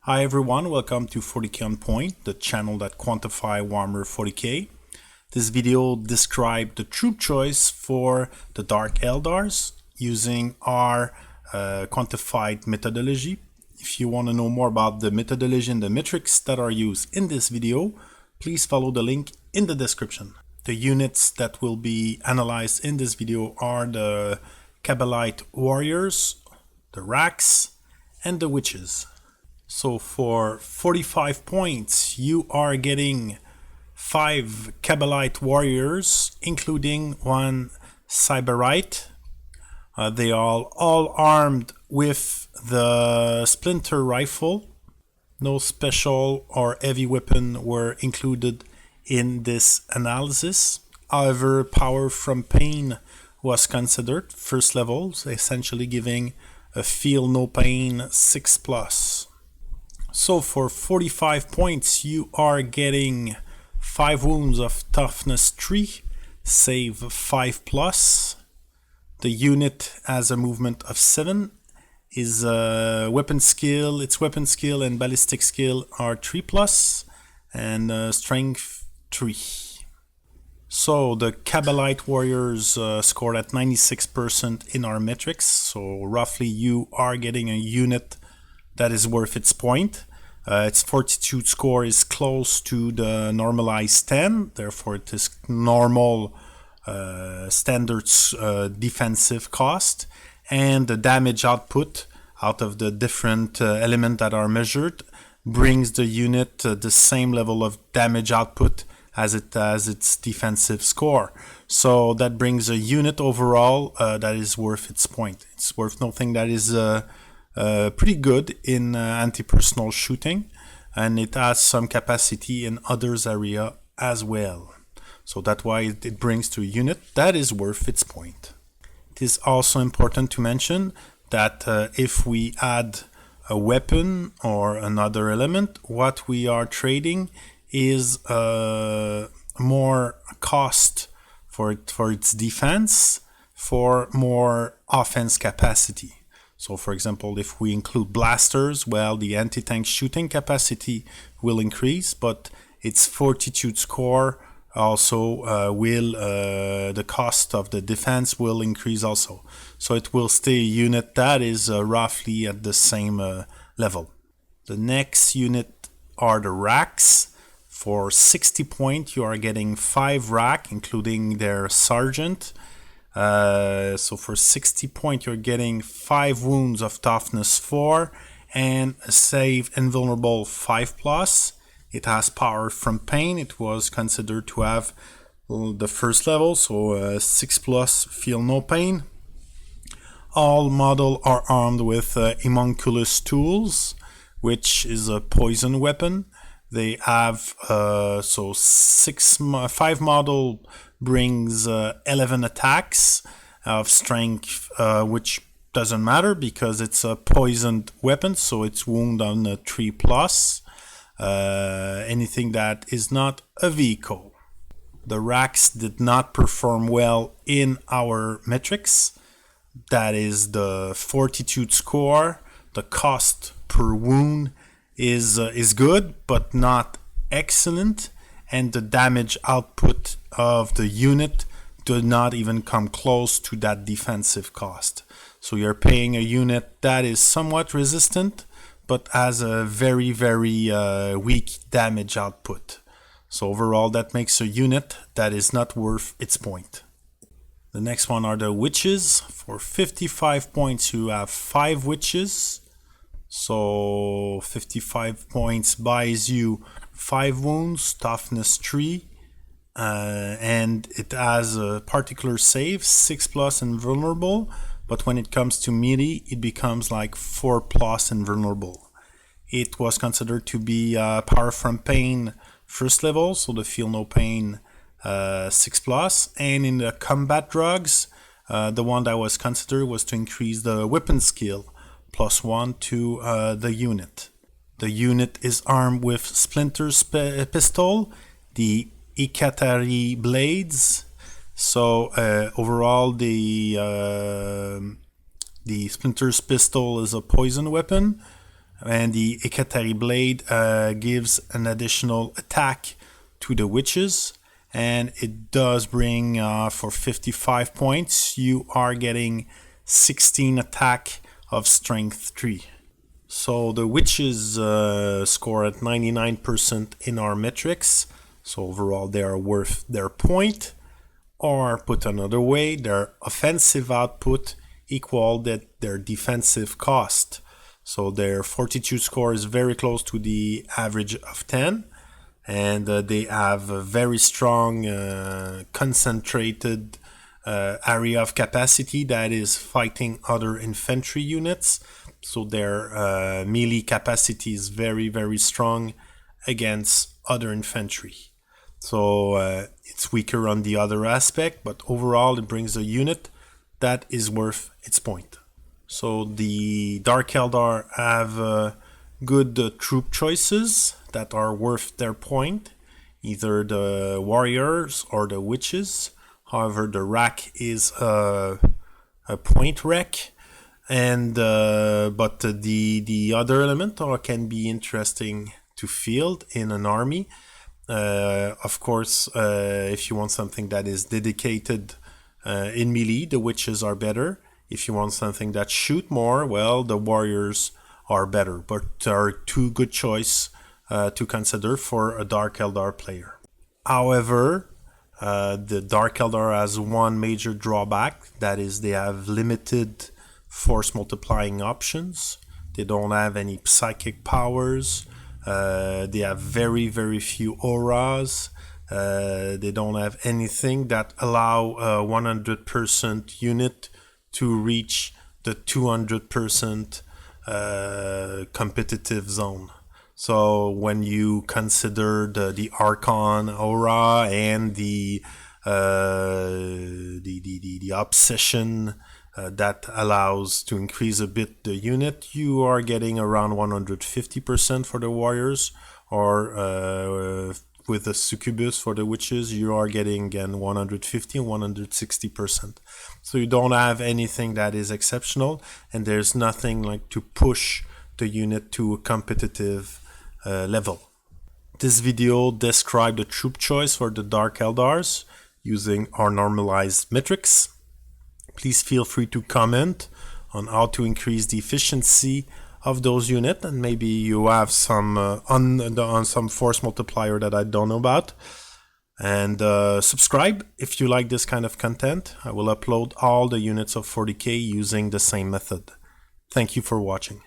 Hi everyone, welcome to 40K on Point, the channel that quantify Warhammer 40K. This video describes the troop choice for the Dark Eldars using our quantified methodology. If you want to know more about the methodology and the metrics that are used in this video, please follow the link in the description. The units that will be analyzed in this video are the Kabalite Warriors, the Wracks, and the Wyches. So for 45 points, you are getting 5 Kabalite Warriors, including 1 Cyberite. They are all armed with the Splinter Rifle. No special or heavy weapon were included in this analysis. However, Power from Pain was considered first level, essentially giving a Feel No Pain 6+. So for 45 points, you are getting 5 wounds of toughness 3, save 5+. The unit has a movement of 7. Its weapon skill and ballistic skill are 3+, and strength 3. So the Kabalite Warriors scored at 96% in our metrics. So roughly you are getting a unit that is worth its point. Its fortitude score is close to the normalized 10, therefore it is normal standard defensive cost, and the damage output out of the different elements that are measured brings the unit the same level of damage output as it has its defensive score. So that brings a unit overall that is worth its point. It's worth noting that is pretty good in anti-personal shooting, and it has some capacity in others area as well. So that's why it brings to a unit that is worth its point. It is also important to mention that if we add a weapon or another element, what we are trading is more cost for its defense for more offense capacity. So for example, if we include blasters, well, the anti-tank shooting capacity will increase, but its fortitude score also the cost of the defense will increase also. So it will stay a unit that is roughly at the same level. The next unit are the Wracks. For 60 points, you are getting 5 Wrack, including their sergeant. So for 60 points, you're getting 5 wounds of toughness 4 and a save invulnerable 5+. It has Power from Pain. It was considered to have the first level, so 6+, Feel No Pain. All models are armed with homunculus tools, which is a poison weapon. They have 5 model brings 11 attacks of strength, which doesn't matter because it's a poisoned weapon, so it's wound on a 3+. Anything that is not a vehicle. The Wracks did not perform well in our metrics. That is the fortitude score. The cost per wound is good, but not excellent. And the damage output of the unit do not even come close to that defensive cost. So you're paying a unit that is somewhat resistant, but has a very weak damage output. So overall, that makes a unit that is not worth its point. The next one are the Wyches. For 55 points, you have 5 Wyches. So 55 points buys you 5 wounds, toughness 3, and it has a particular save, 6+ invulnerable, but when it comes to melee, it becomes like 4+ invulnerable. It was considered to be Power from Pain first level, so the Feel No Pain 6+, and in the combat drugs, the one that was considered was to increase the weapon skill +1 to the unit. The unit is armed with Splinter pistol, the Ikatari blades. So overall, the Splinter's pistol is a poison weapon. And the Ekateri blade gives an additional attack to the Wyches, and it does bring for 55 points you are getting 16 attack of strength 3. So the Wyches score at 99% in our metrics, so overall they are worth their point, or put another way, their offensive output equal their defensive cost. So their fortitude score is very close to the average of 10, and they have a very strong concentrated area of capacity that is fighting other infantry units. So their melee capacity is very, very strong against other infantry. So it's weaker on the other aspect, but overall it brings a unit that is worth its point. So the Dark Eldar have good troop choices that are worth their point, either the Warriors or the Wyches. However, the Wrack is a point wreck, and but the other element can be interesting to field in an army. Of course, if you want something that is dedicated in melee, the Wyches are better. If you want something that shoot more, well, the Warriors are better, but are two good choice to consider for a Dark Eldar player. However, the Dark Eldar has one major drawback, that is they have limited force multiplying options. They don't have any psychic powers. They have very, very few auras. They don't have anything that allow a 100% unit to reach the 200% competitive zone. So when you consider the Archon aura and the obsession that allows to increase a bit the unit, you are getting around 150% for the Warriors, or with the Succubus for the Wyches, you are getting again 150 and 160%. So you don't have anything that is exceptional, and there's nothing like to push the unit to a competitive level. This video described the troop choice for the Dark Eldars using our normalized metrics. Please feel free to comment on how to increase the efficiency of those units, and maybe you have some on some force multiplier that I don't know about. And subscribe if you like this kind of content. I will upload all the units of 40k using the same method. Thank you for watching.